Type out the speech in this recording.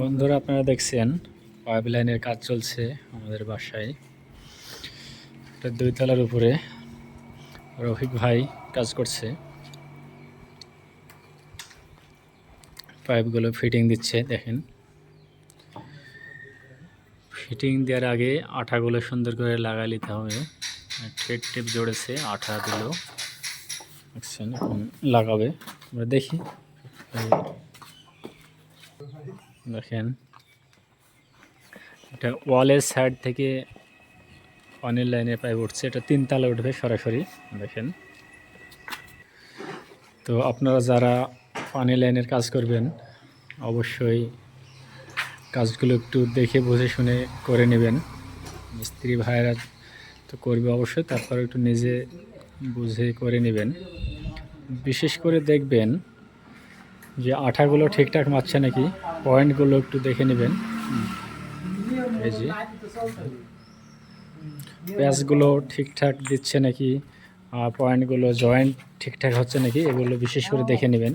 বন্ধুরা, আপনারা দেখছেন পাইপ লাইনের কাজ চলছে আমাদের বাসায়। এটা 2 তলার উপরে রফিক ভাই কাজ করছে, পাইপগুলো ফিটিং দিচ্ছে। দেখেন, ফিটিং দেওয়ার আগে আঠাগুলো সুন্দর করে লাগাই নিতে হবে। টেপ টেপ জড়েছে, আঠা দিল, দেখছেন। এখন লাগাবে, আমরা দেখি। দেখেন, এটা ওয়ালের সাইড থেকে পানির লাইনের পাইপ উঠছে। এটা 3 তলা উঠবে সরাসরি। দেখেন, তো আপনারা যারা পানি লাইনের কাজ করবেন অবশ্যই কাজগুলো একটু দেখে বুঝে শুনে করে নেবেন। মিস্ত্রি ভাইয়েরা তো করবে অবশ্যই, তারপরে একটু নিজে বুঝে করে নেবেন। বিশেষ করে দেখবেন যে আঠাগুলো ঠিকঠাক মারছে নাকি, পয়েন্টগুলো একটু দেখে নেবেন। এই যে প্যাচগুলো ঠিকঠাক দিচ্ছে নাকি, পয়েন্টগুলো জয়েন্ট ঠিকঠাক হচ্ছে নাকি, এগুলো বিশেষ করে দেখে নেবেন।